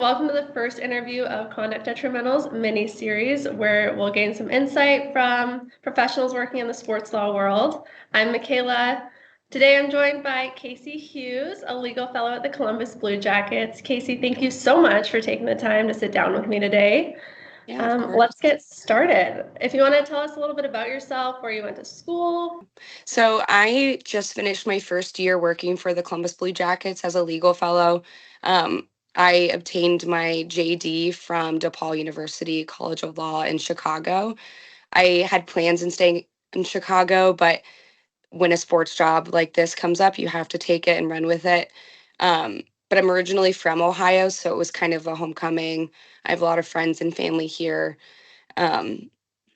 Welcome to the first interview of Conduct Detrimental's mini-series, where we'll gain some insight from professionals working in the sports law world. I'm Mikayla. Today I'm joined by Kasey Hughes, a legal fellow at the Columbus Blue Jackets. Kasey, thank you so much for taking the time to sit down with me today. Yeah, of course. Let's get started. If you want to tell us a little bit about yourself, where you went to school. So I just finished my first year working for the Columbus Blue Jackets as a legal fellow. I obtained my JD from DePaul University College of Law in Chicago. I had plans in staying in Chicago, but when a sports job like this comes up, you have to take it and run with it. But I'm originally from Ohio, so it was kind of a homecoming. I have a lot of friends and family here.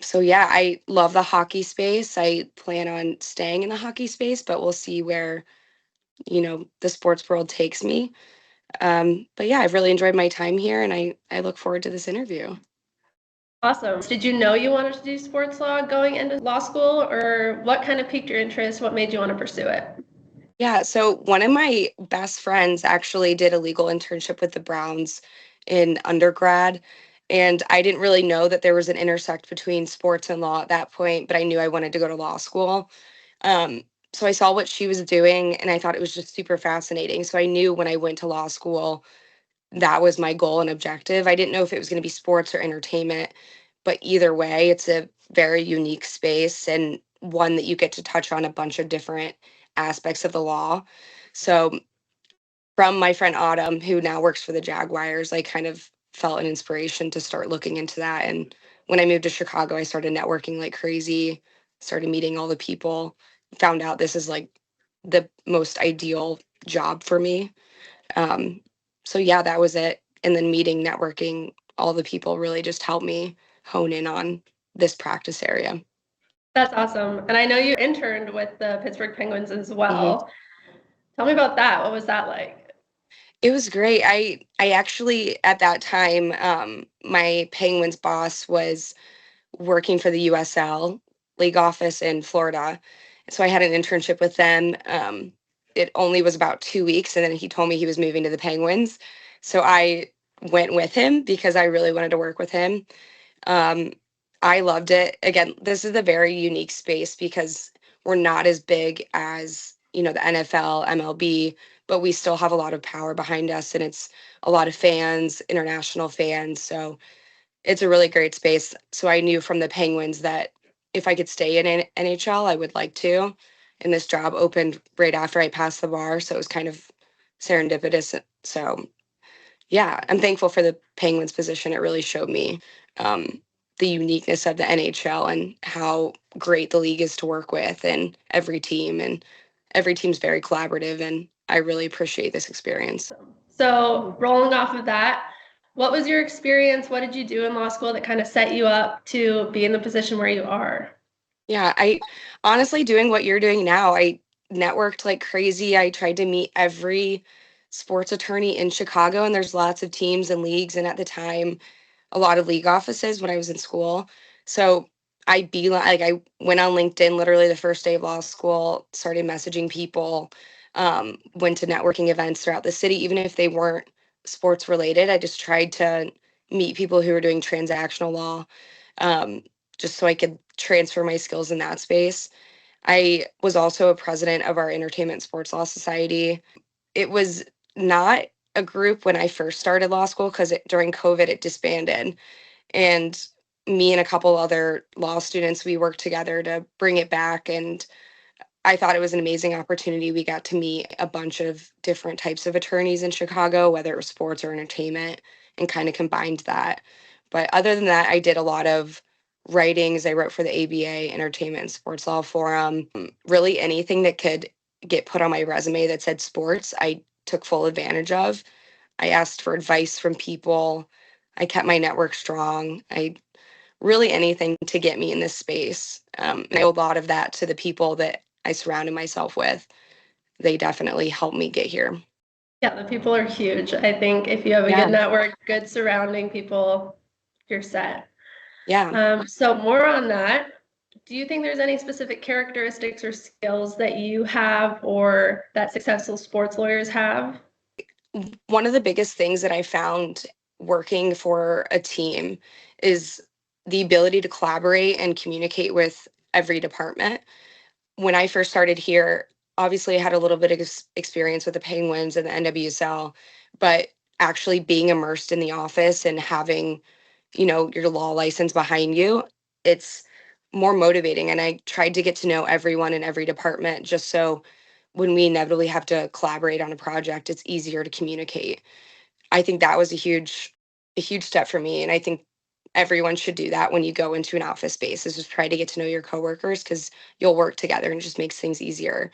So yeah, I love the hockey space. I plan on staying in the hockey space, but we'll see where, the sports world takes me. But yeah, I've really enjoyed my time here and I look forward to this interview. Awesome. Did you know you wanted to do sports law going into law school, or what kind of piqued your interest? What made you want to pursue it? Yeah, so one of my best friends actually did a legal internship with the Browns in undergrad. And I didn't really know that there was an intersect between sports and law at that point, but I knew I wanted to go to law school. Um, so I saw what she was doing and I thought it was just super fascinating. So I knew when I went to law school, that was my goal and objective. I didn't know if it was going to be sports or entertainment, but either way, it's a very unique space and one that you get to touch on a bunch of different aspects of the law. So from my friend Autumn, who now works for the Jaguars, I kind of felt an inspiration to start looking into that. And when I moved to Chicago, I started networking like crazy, started meeting all the people, found out this is like the most ideal job for me. Um, so yeah, that was it. And then meeting, networking, all the people really just helped me hone in on this practice area. That's awesome. And I know you interned with the Pittsburgh Penguins as Mhm. well. Tell me about that. What was that like? It was great. I actually at that time, my Penguins boss was working for the USL league office in Florida. So I had an internship with them. It only was about 2 weeks, and then he told me he was moving to the Penguins. So I went with him because I really wanted to work with him. Um, I loved it. Again, this is a very unique space because we're not as big as, the NFL, MLB, but we still have a lot of power behind us and it's a lot of fans, international fans. So it's a really great space. So I knew from the Penguins that if I could stay in NHL, I would like to. And this job opened right after I passed the bar. So it was kind of serendipitous. So yeah, I'm thankful for the Penguins position. It really showed me um, the uniqueness of the NHL and how great the league is to work with and every team's very collaborative. And I really appreciate this experience. So, rolling off of that, what was your experience? What did you do in law school that kind of set you up to be in the position where you are? Yeah, I honestly doing what you're doing now. I networked like crazy. I tried to meet every sports attorney in Chicago, and there's lots of teams and leagues. And at the time, a lot of league offices when I was in school. So I went on LinkedIn literally the first day of law school, started messaging people, went to networking events throughout the city, even if they weren't sports related. I just tried to meet people who were doing transactional law, um, just so I could transfer my skills in that space. I was also a president of our Entertainment Sports Law Society. It was not a group when I first started law school because during COVID it disbanded. And me and a couple other law students, we worked together to bring it back. And I thought it was an amazing opportunity. We got to meet a bunch of different types of attorneys in Chicago, whether it was sports or entertainment, and kind of combined that. But other than that, I did a lot of writings. I wrote for the ABA, Entertainment and Sports Law Forum. Really anything that could get put on my resume that said sports, I took full advantage of. I asked for advice from people. I kept my network strong. I really anything to get me in this space. And I owe a lot of that to the people that I surrounded myself with. They definitely helped me get here. Yeah, the people are huge. I think if you have a Yeah. good network, good surrounding people, you're set. Yeah. So more on that, do you think there's any specific characteristics or skills that you have or that successful sports lawyers have? One of the biggest things that I found working for a team is the ability to collaborate and communicate with every department. When I first started here, obviously I had a little bit of experience with the Penguins and the NWSL, but actually being immersed in the office and having, your law license behind you, it's more motivating. And I tried to get to know everyone in every department just so when we inevitably have to collaborate on a project, it's easier to communicate. I think that was a huge step for me, and I think everyone should do that when you go into an office space, is just try to get to know your coworkers because you'll work together and it just makes things easier.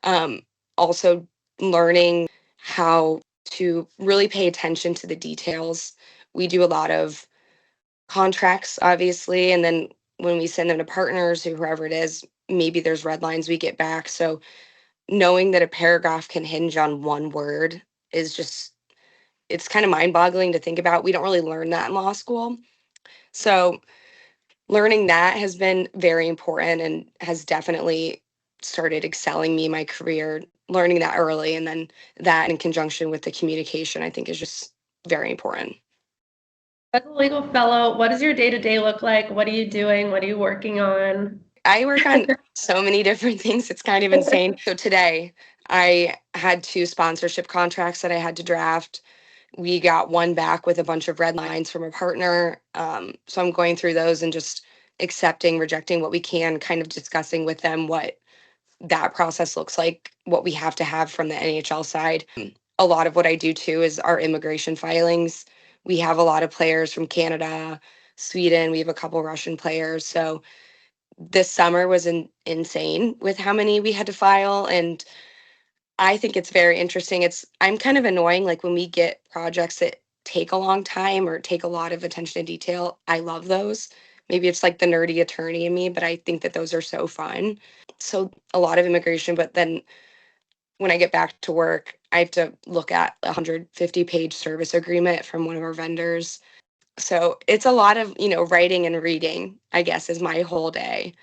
Um, Also, learning how to really pay attention to the details. We do a lot of contracts, obviously, and then when we send them to partners or whoever it is, maybe there's red lines we get back. So knowing that a paragraph can hinge on one word is just, it's kind of mind-boggling to think about. We don't really learn that in law school. So learning that has been very important and has definitely started excelling me in my career. Learning that early, and then that in conjunction with the communication, I think is just very important. As a legal fellow, what does your day-to-day look like? What are you doing? What are you working on? I work on so many different things. It's kind of insane. So today I had two sponsorship contracts that I had to draft. We got one back with a bunch of red lines from a partner. So I'm going through those and just accepting, rejecting what we can, kind of discussing with them what that process looks like, what we have to have from the NHL side. A lot of what I do too is our immigration filings. We have a lot of players from Canada, Sweden. We have a couple Russian players. So this summer was insane with how many we had to file. And I think it's very interesting. I'm kind of annoying. Like when we get projects that take a long time or take a lot of attention to detail, I love those. Maybe it's like the nerdy attorney in me, but I think that those are so fun. So a lot of immigration, but then when I get back to work, I have to look at a 150-page service agreement from one of our vendors. So it's a lot of, writing and reading, I guess, is my whole day.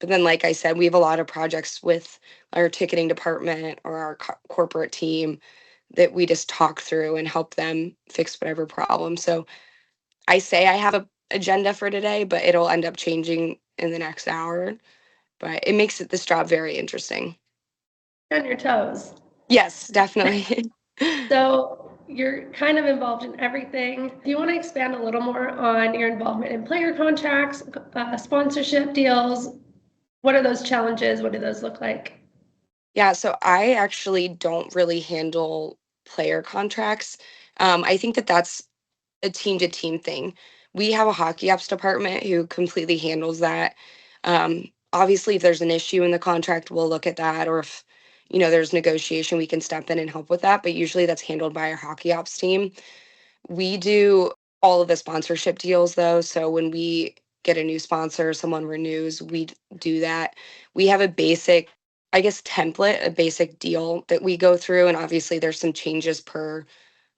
But then, like I said, we have a lot of projects with our ticketing department or our corporate team that we just talk through and help them fix whatever problem. So I say I have a agenda for today, but it'll end up changing in the next hour. But it makes this job very interesting. On your toes. Yes, definitely. So you're kind of involved in everything. Do you want to expand a little more on your involvement in player contracts, sponsorship deals? What are those challenges? What do those look like? Yeah, so I actually don't really handle player contracts. I think that that's a team to team thing. We have a hockey ops department who completely handles that. Obviously, if there's an issue in the contract, we'll look at that, or if there's negotiation, we can step in and help with that. But usually, that's handled by our hockey ops team. We do all of the sponsorship deals though. So when we get a new sponsor, someone renews, we do that. We have a basic, I guess, template, a basic deal that we go through. And obviously there's some changes per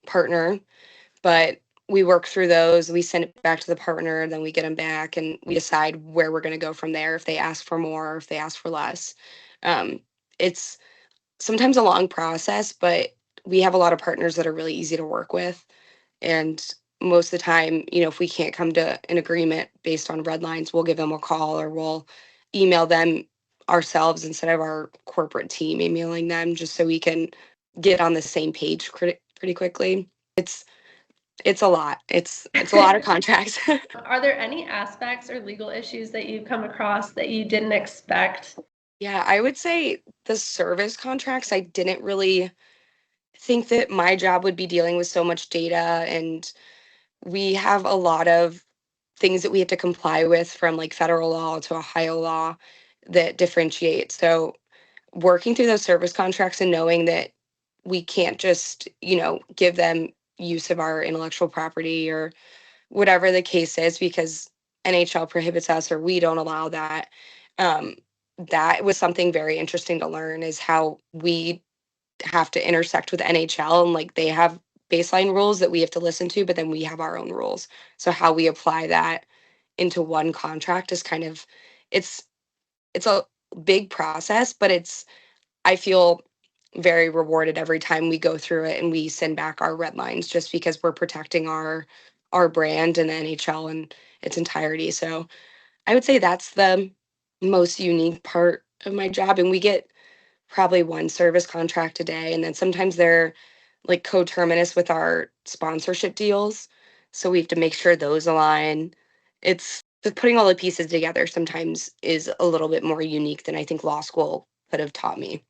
partner, but we work through those. We send it back to the partner, then we get them back and we decide where we're going to go from there. If they ask for more, or if they ask for less. It's sometimes a long process, but we have a lot of partners that are really easy to work with. And most of the time, if we can't come to an agreement based on red lines, we'll give them a call or we'll email them ourselves instead of our corporate team emailing them, just so we can get on the same page pretty quickly. It's a lot. It's a lot of contracts. Are there any aspects or legal issues that you've come across that you didn't expect? Yeah, I would say the service contracts, I didn't really think that my job would be dealing with so much data, and we have a lot of things that we have to comply with from like federal law to Ohio law that differentiate. So working through those service contracts and knowing that we can't just, give them use of our intellectual property or whatever the case is because NHL prohibits us or we don't allow that. Um, that was something very interesting to learn, is how we have to intersect with NHL, and like they have baseline rules that we have to listen to, but then we have our own rules. So how we apply that into one contract is kind of, it's it's a big process, but I feel very rewarded every time we go through it and we send back our red lines, just because we're protecting our brand and the NHL in its entirety. So I would say that's the most unique part of my job. And we get probably one service contract a day. And then sometimes they're like coterminous with our sponsorship deals. So we have to make sure those align. It's just putting all the pieces together sometimes is a little bit more unique than I think law school could have taught me.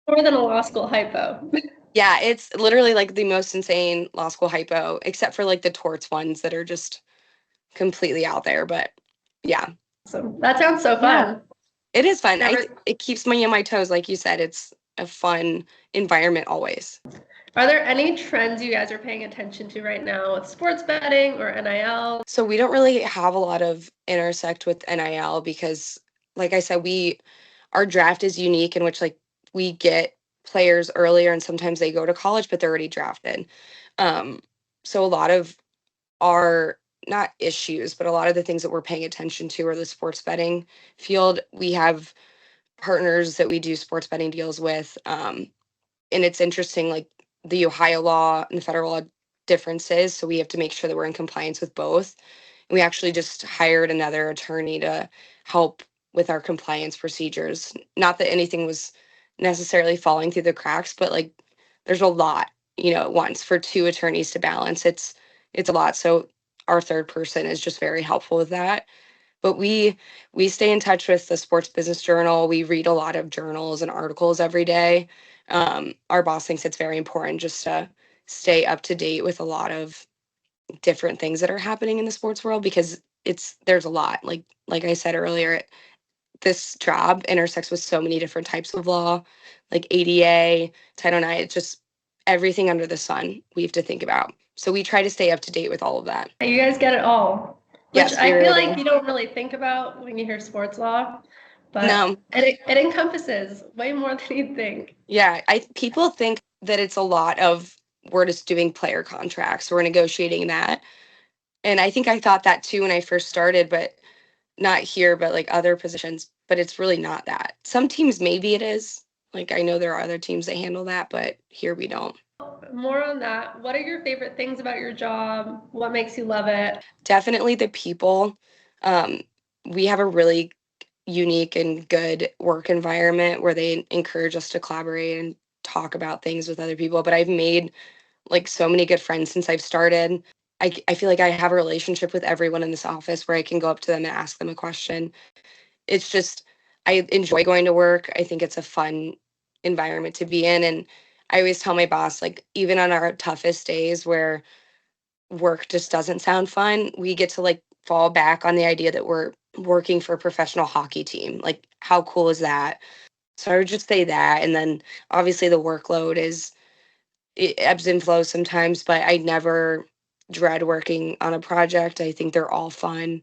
More than a law school hypo. Yeah, it's literally like the most insane law school hypo, except for like the torts ones that are just completely out there. But yeah. So that sounds so fun. Yeah. It is fun. Never- It keeps me on my toes. Like you said, it's a fun environment always. Are there any trends you guys are paying attention to right now with sports betting or NIL? So we don't really have a lot of intersect with NIL because, like I said, our draft is unique in which like we get players earlier and sometimes they go to college, but they're already drafted. So a lot of our not issues, but a lot of the things that we're paying attention to are the sports betting field. We have partners that we do sports betting deals with. And it's interesting, like the Ohio law and the federal law differences. So we have to make sure that we're in compliance with both. And we actually just hired another attorney to help with our compliance procedures. Not that anything was necessarily falling through the cracks, but like there's a lot, at once for two attorneys to balance. It's a lot. So our third person is just very helpful with that. But we stay in touch with the Sports Business Journal. We read a lot of journals and articles every day. Our boss thinks it's very important just to stay up to date with a lot of different things that are happening in the sports world because there's a lot. Like I said earlier, this job intersects with so many different types of law, like ADA, Title IX. It's just everything under the sun we have to think about. So we try to stay up to date with all of that. You guys get it all. Yes, which I feel like you don't really think about when you hear sports law, but no. it encompasses way more than you think. Yeah, people think that it's a lot of we're just doing player contracts, we're negotiating that. And I think I thought that too when I first started, but not here, but like other positions, but it's really not that. Some teams maybe it is. Like I know there are other teams that handle that, but here we don't. More on that. What are your favorite things about your job? What makes you love it? Definitely the people. We have a really unique and good work environment where they encourage us to collaborate and talk about things with other people. But I've made like so many good friends since I've started. I feel like I have a relationship with everyone in this office where I can go up to them and ask them a question. It's just, I enjoy going to work. I think it's a fun environment to be in. And I always tell my boss, like, even on our toughest days where work just doesn't sound fun, we get to like fall back on the idea that we're working for a professional hockey team. Like, how cool is that? So I would just say that. And then obviously the workload it ebbs and flows sometimes, but I never dread working on a project. I think they're all fun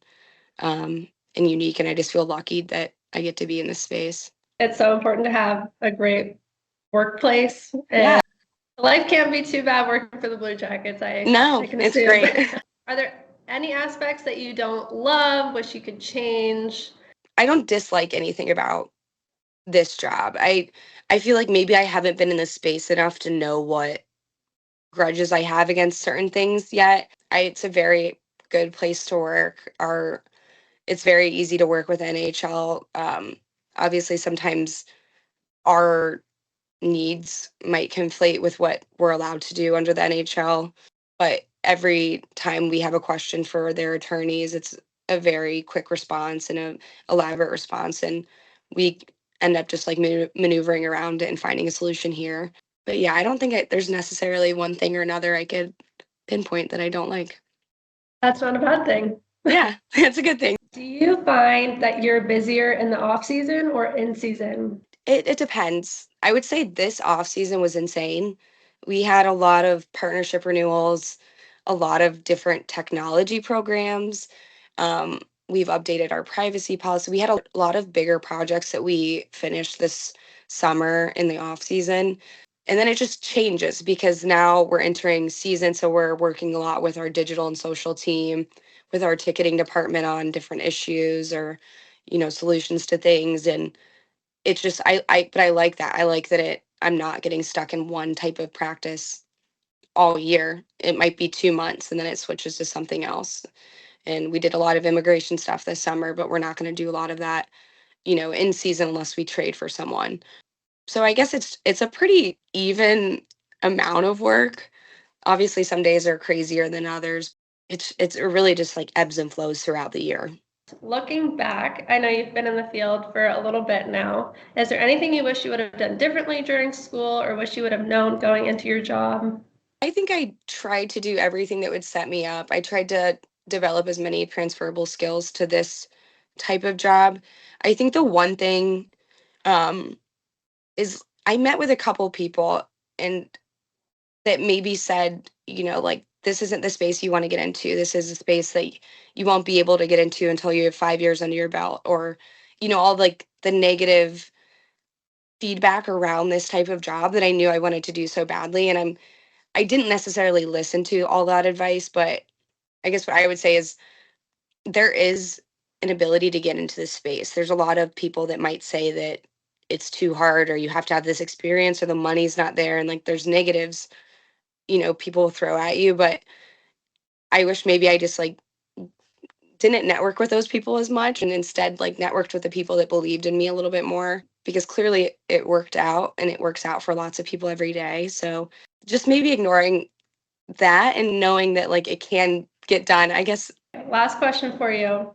and unique. And I just feel lucky that I get to be in this space. It's so important to have a great workplace. And Yeah. life can't be too bad working for the Blue Jackets. No, I can it's assume. great. Are there any aspects that you don't love, wish you could change? I don't dislike anything about this job. I feel like maybe I haven't been in this space enough to know what grudges I have against certain things yet. It's a very good place to work. It's very easy to work with NHL. Obviously, sometimes our needs might conflate with what we're allowed to do under the NHL, but every time we have a question for their attorneys, it's a very quick response and a elaborate response, and we end up just like maneuvering around it and finding a solution here. But yeah, I don't think there's necessarily one thing or another I could pinpoint that I don't like. That's not a bad thing. Yeah, it's a good thing. Do you find that you're busier in the off season or in season? It depends. I would say this off season was insane. We had a lot of partnership renewals, a lot of different technology programs. We've updated our privacy policy. We had a lot of bigger projects that we finished this summer in the off season. And then it just changes because now we're entering season. So we're working a lot with our digital and social team, with our ticketing department on different issues or, solutions to things. And it's just but I like that. I like that I'm not getting stuck in one type of practice all year. It might be 2 months and then it switches to something else. And we did a lot of immigration stuff this summer, but we're not going to do a lot of that, in season unless we trade for someone. So I guess it's a pretty even amount of work. Obviously, some days are crazier than others. It's really just like ebbs and flows throughout the year. Looking back, I know you've been in the field for a little bit now. Is there anything you wish you would have done differently during school or wish you would have known going into your job? I think I tried to do everything that would set me up. I tried to develop as many transferable skills to this type of job. I think the one thing um, is I met with a couple people and that maybe said, like, this isn't the space you want to get into. This is a space that you won't be able to get into until you have 5 years under your belt, or, all like the negative feedback around this type of job that I knew I wanted to do so badly. And I didn't necessarily listen to all that advice, but I guess what I would say is there is an ability to get into this space. There's a lot of people that might say that it's too hard or you have to have this experience or the money's not there, and like there's negatives, people throw at you, but I wish maybe I just like didn't network with those people as much and instead like networked with the people that believed in me a little bit more, because clearly it worked out and it works out for lots of people every day. So just maybe ignoring that and knowing that like it can get done, I guess. Last question for you.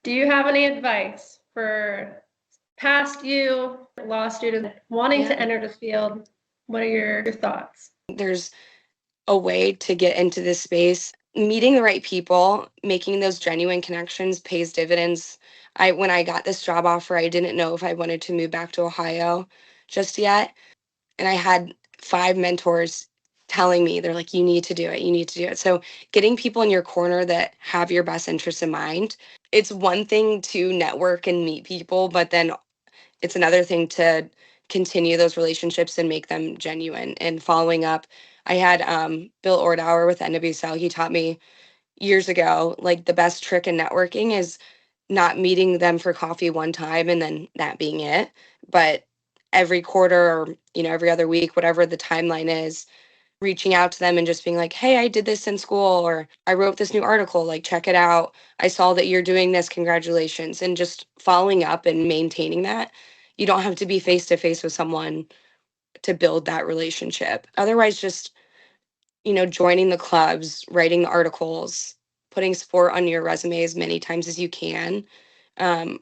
Do you have any advice for past you, law students wanting to enter the field? What are your thoughts? There's a way to get into this space. Meeting the right people, making those genuine connections pays dividends. When I got this job offer, I didn't know if I wanted to move back to Ohio just yet. And I had 5 mentors telling me, they're like, you need to do it. You need to do it. So getting people in your corner that have your best interests in mind. It's one thing to network and meet people, but then it's another thing to continue those relationships and make them genuine and following up. I had Bill Ordauer with NWSL. He taught me years ago, like the best trick in networking is not meeting them for coffee one time and then that being it, but every quarter or, every other week, whatever the timeline is, reaching out to them and just being like, hey, I did this in school, or I wrote this new article, like, check it out. I saw that you're doing this. Congratulations. And just following up and maintaining that. You don't have to be face to face with someone to build that relationship. Otherwise, just, joining the clubs, writing the articles, putting sport on your resume as many times as you can um,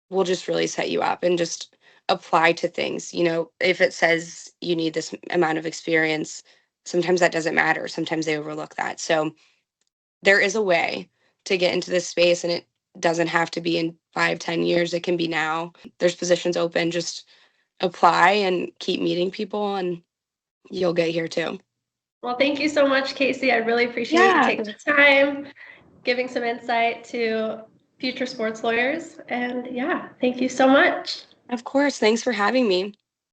will just really set you up, and just apply to things. If it says you need this amount of experience, sometimes that doesn't matter. Sometimes they overlook that. So there is a way to get into this space, and it doesn't have to be in 5-10 years. It can be now. There's positions open. Just apply and keep meeting people and you'll get here too. Well, thank you so much, Kasey. I really appreciate you taking the time, giving some insight to future sports lawyers. And yeah, thank you so much. Of course. Thanks for having me.